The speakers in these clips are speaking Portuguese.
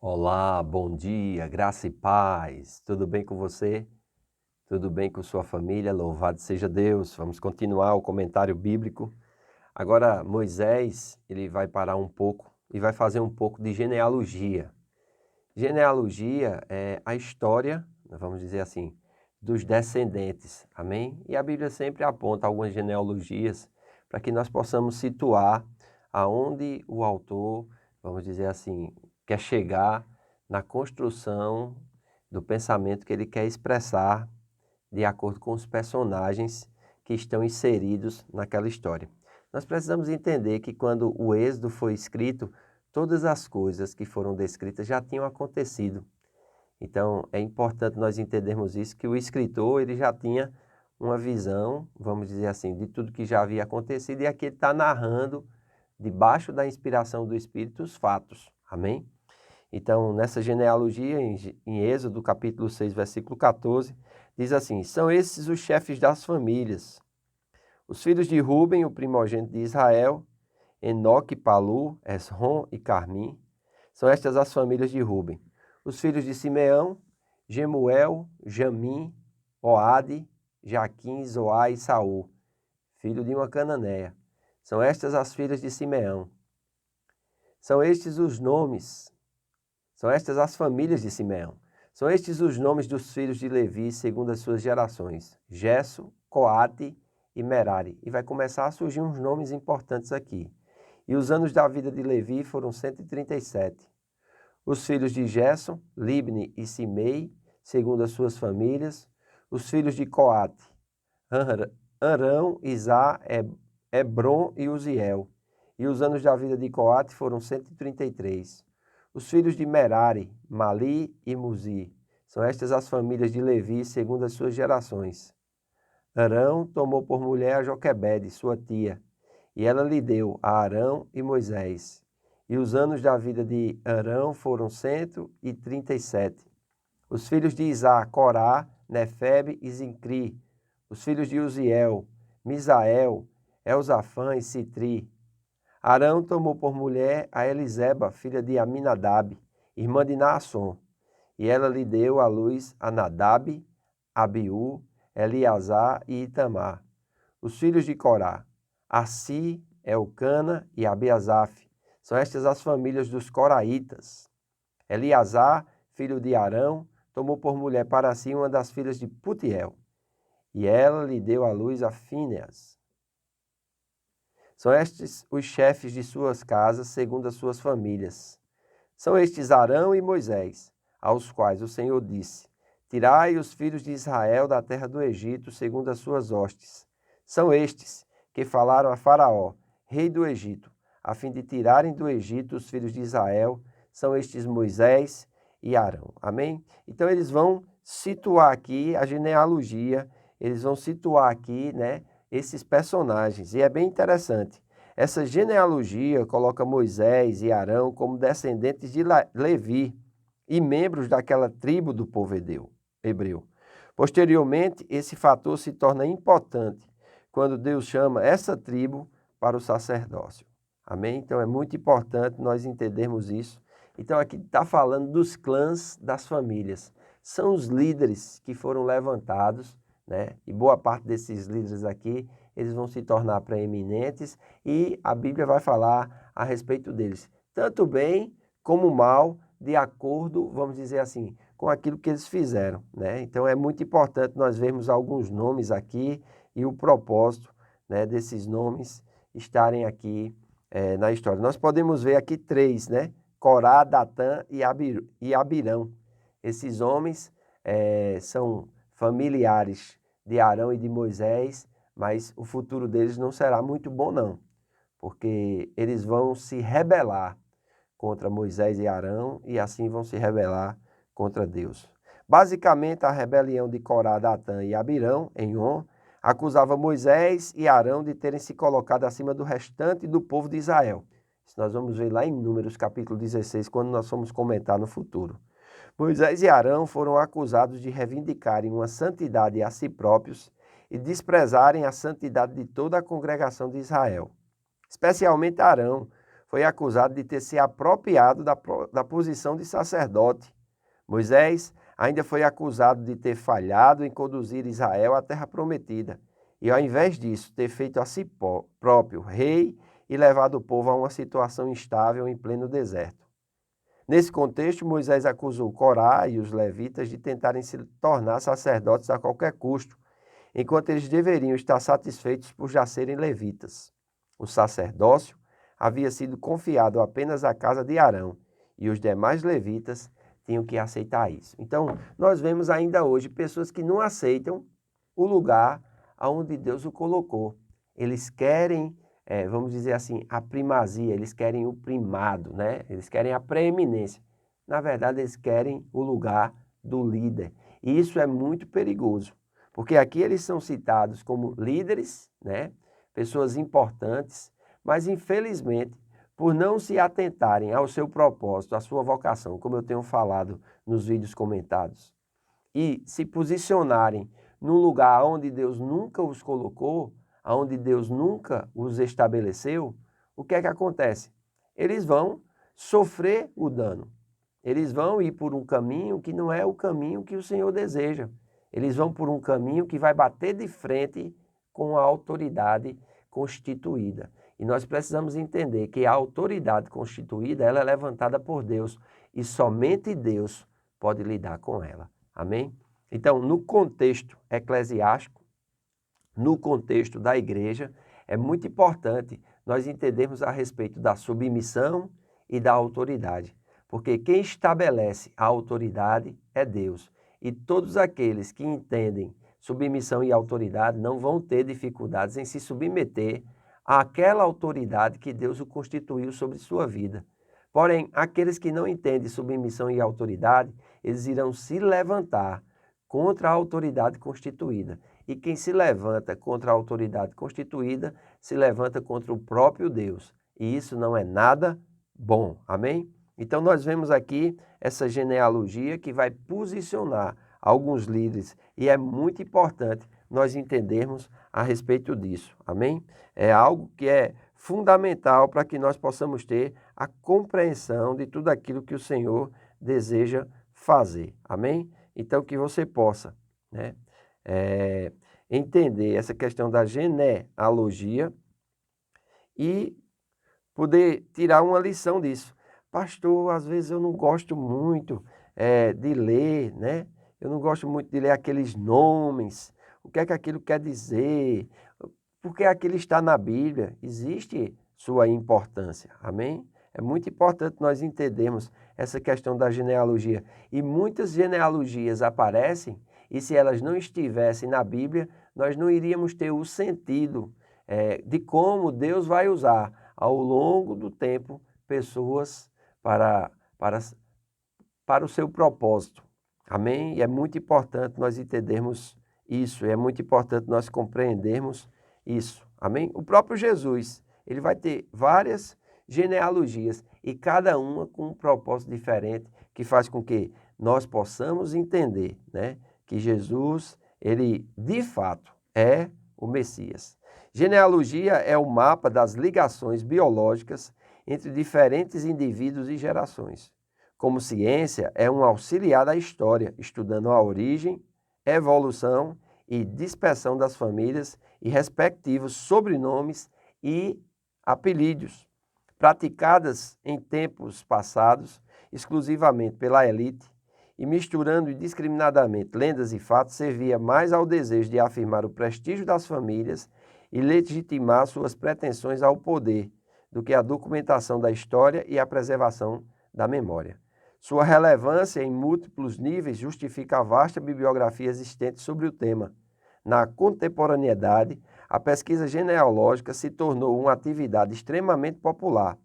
Olá, bom dia, graça e paz. Tudo bem com você? Tudo bem com sua família? Louvado seja Deus. Vamos continuar o comentário bíblico. Agora, Moisés, ele vai parar um pouco e vai fazer um pouco de genealogia. Genealogia é a história, vamos dizer assim, dos descendentes. Amém? E a Bíblia sempre aponta algumas genealogias para que nós possamos situar aonde o autor, vamos dizer assim, quer chegar na construção do pensamento que ele quer expressar de acordo com os personagens que estão inseridos naquela história. Nós precisamos entender que quando o Êxodo foi escrito, todas as coisas que foram descritas já tinham acontecido. Então, é importante nós entendermos isso, que o escritor ele já tinha uma visão, vamos dizer assim, de tudo que já havia acontecido, e aqui ele está narrando, debaixo da inspiração do Espírito, os fatos. Amém? Então, nessa genealogia, em Êxodo, capítulo 6, versículo 14, diz assim: são esses os chefes das famílias. Os filhos de Ruben, o primogênito de Israel, Enoque, Palu, Esrom e Carmim. São estas as famílias de Ruben. Os filhos de Simeão, Gemuel, Jamim, Oade, Jaquim, Zoá e Saul, filho de uma cananeia. São estas as filhas de Simeão. São estes os nomes, são estas as famílias de Simeão. São estes os nomes dos filhos de Levi, segundo as suas gerações: Gesso, Coate e Merari. E vai começar a surgir uns nomes importantes aqui. E os anos da vida de Levi foram 137. Os filhos de Gerson, Libni e Simei, segundo as suas famílias. Os filhos de Coate, Arão, Isá, Hebron e Uziel. E os anos da vida de Coate foram 133. Os filhos de Merari, Mali e Muzi. São estas as famílias de Levi, segundo as suas gerações. Arão tomou por mulher a Joquebede, sua tia, e ela lhe deu a Arão e Moisés. E os anos da vida de Arão foram 137. Os filhos de Isá, Corá, Nefebe e Zincri. Os filhos de Uziel, Misael, Elzafã e Citri. Arão tomou por mulher a Eliseba, filha de Aminadab, irmã de Naasson. E ela lhe deu à luz a Nadab, Abiú, Eleazar e Itamar. Os filhos de Corá, Assi, Elcana e Abiasaf. São estas as famílias dos coraitas. Eleazar, filho de Arão, tomou por mulher para si uma das filhas de Putiel. E ela lhe deu à luz a Fíneas. São estes os chefes de suas casas, segundo as suas famílias. São estes Arão e Moisés, aos quais o Senhor disse: tirai os filhos de Israel da terra do Egito, segundo as suas hostes. São estes que falaram a Faraó, rei do Egito, a fim de tirarem do Egito os filhos de Israel. São estes Moisés e Arão. Amém? Então eles vão situar aqui a genealogia, eles vão situar aqui, esses personagens. E é bem interessante. Essa genealogia coloca Moisés e Arão como descendentes de Levi e membros daquela tribo do povo hebreu. Posteriormente, esse fator se torna importante quando Deus chama essa tribo para o sacerdócio. Amém? Então é muito importante nós entendermos isso. Então aqui está falando dos clãs das famílias. São os líderes que foram levantados, e boa parte desses líderes aqui, eles vão se tornar preeminentes e a Bíblia vai falar a respeito deles, tanto bem como mal, de acordo, vamos dizer assim, com aquilo que eles fizeram, Então é muito importante nós vermos alguns nomes aqui e o propósito, desses nomes estarem aqui na história. Nós podemos ver aqui três, Corá, Datã e Abirão. Esses homens são familiares de Arão e de Moisés, mas o futuro deles não será muito bom não, porque eles vão se rebelar contra Moisés e Arão e assim vão se rebelar contra Deus. Basicamente, a rebelião de Corá, Datã e Abirão, em On, acusava Moisés e Arão de terem se colocado acima do restante do povo de Israel. Isso nós vamos ver lá em Números, capítulo 16, quando nós formos comentar no futuro. Moisés e Arão foram acusados de reivindicarem uma santidade a si próprios e desprezarem a santidade de toda a congregação de Israel. Especialmente Arão foi acusado de ter se apropriado da posição de sacerdote. Moisés ainda foi acusado de ter falhado em conduzir Israel à terra prometida e, ao invés disso, ter feito a si próprio rei e levado o povo a uma situação instável em pleno deserto. Nesse contexto, Moisés acusou Corá e os levitas de tentarem se tornar sacerdotes a qualquer custo, enquanto eles deveriam estar satisfeitos por já serem levitas. O sacerdócio havia sido confiado apenas à casa de Arão e os demais levitas tinham que aceitar isso. Então, nós vemos ainda hoje pessoas que não aceitam o lugar aonde Deus o colocou. Eles querem, vamos dizer assim, a primazia, eles querem o primado, né? Eles querem a preeminência. Na verdade, eles querem o lugar do líder. E isso é muito perigoso, porque aqui eles são citados como líderes, né? Pessoas importantes, mas infelizmente, por não se atentarem ao seu propósito, à sua vocação, como eu tenho falado nos vídeos comentados, e se posicionarem num lugar onde Deus nunca os colocou, onde Deus nunca os estabeleceu, o que é que acontece? Eles vão sofrer o dano. Eles vão ir por um caminho que não é o caminho que o Senhor deseja. Eles vão por um caminho que vai bater de frente com a autoridade constituída. E nós precisamos entender que a autoridade constituída, ela é levantada por Deus e somente Deus pode lidar com ela. Amém? Então, no contexto eclesiástico, no contexto da igreja, é muito importante nós entendermos a respeito da submissão e da autoridade. Porque quem estabelece a autoridade é Deus. E todos aqueles que entendem submissão e autoridade não vão ter dificuldades em se submeter àquela autoridade que Deus o constituiu sobre sua vida. Porém, aqueles que não entendem submissão e autoridade, eles irão se levantar contra a autoridade constituída. E quem se levanta contra a autoridade constituída, se levanta contra o próprio Deus. E isso não é nada bom. Amém? Então nós vemos aqui essa genealogia que vai posicionar alguns líderes e é muito importante nós entendermos a respeito disso. Amém? É algo que é fundamental para que nós possamos ter a compreensão de tudo aquilo que o Senhor deseja fazer. Amém? Então que você possa, né, entender essa questão da genealogia e poder tirar uma lição disso. Pastor, às vezes eu não gosto muito de ler, né? Eu não gosto muito de ler aqueles nomes. O que é que aquilo quer dizer? Porque aquilo está na Bíblia. Existe sua importância. Amém? É muito importante nós entendermos essa questão da genealogia. E muitas genealogias aparecem e se elas não estivessem na Bíblia, nós não iríamos ter o sentido de como Deus vai usar ao longo do tempo pessoas para o seu propósito. Amém? E é muito importante nós entendermos isso, é muito importante nós compreendermos isso. Amém? O próprio Jesus, ele vai ter várias genealogias e cada uma com um propósito diferente que faz com que nós possamos entender, né, que Jesus, ele de fato é o Messias. Genealogia é o mapa das ligações biológicas entre diferentes indivíduos e gerações. Como ciência, é um auxiliar da história, estudando a origem, evolução e dispersão das famílias e respectivos sobrenomes e apelidos, praticadas em tempos passados exclusivamente pela elite e misturando indiscriminadamente lendas e fatos, servia mais ao desejo de afirmar o prestígio das famílias e legitimar suas pretensões ao poder, do que a documentação da história e a preservação da memória. Sua relevância em múltiplos níveis justifica a vasta bibliografia existente sobre o tema. Na contemporaneidade, a pesquisa genealógica se tornou uma atividade extremamente popular,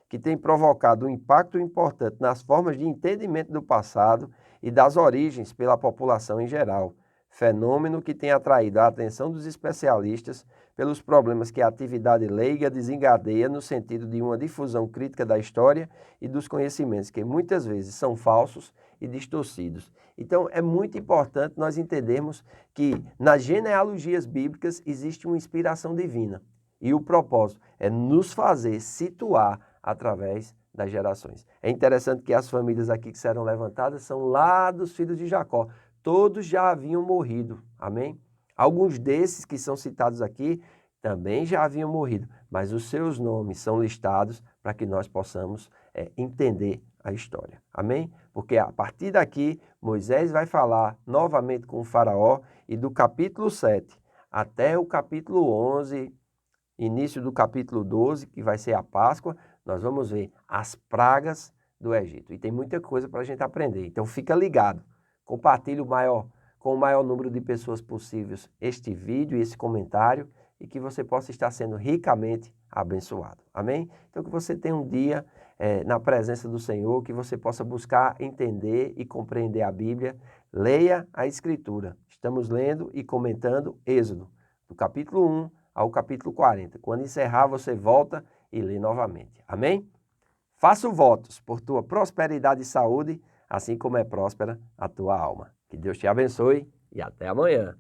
que tem provocado um impacto importante nas formas de entendimento do passado e das origens pela população em geral, fenômeno que tem atraído a atenção dos especialistas pelos problemas que a atividade leiga desencadeia no sentido de uma difusão crítica da história e dos conhecimentos, que muitas vezes são falsos e distorcidos. Então, é muito importante nós entendermos que nas genealogias bíblicas existe uma inspiração divina. E o propósito é nos fazer situar através das gerações. É interessante que as famílias aqui que serão levantadas são lá dos filhos de Jacó. Todos já haviam morrido, amém? Alguns desses que são citados aqui também já haviam morrido, mas os seus nomes são listados para que nós possamos entender a história, amém? Porque a partir daqui, Moisés vai falar novamente com o faraó e do capítulo 7 até o capítulo 11, início do capítulo 12, que vai ser a Páscoa, nós vamos ver as pragas do Egito. E tem muita coisa para a gente aprender, então fica ligado, compartilhe com o maior número de pessoas possíveis este vídeo e esse comentário e que você possa estar sendo ricamente abençoado, amém? Então que você tenha um dia na presença do Senhor, que você possa buscar entender e compreender a Bíblia. Leia a Escritura. Estamos lendo e comentando Êxodo, do capítulo 1 ao capítulo 40. Quando encerrar, você volta e lê novamente. Amém? Faço votos por tua prosperidade e saúde, assim como é próspera a tua alma. Que Deus te abençoe e até amanhã.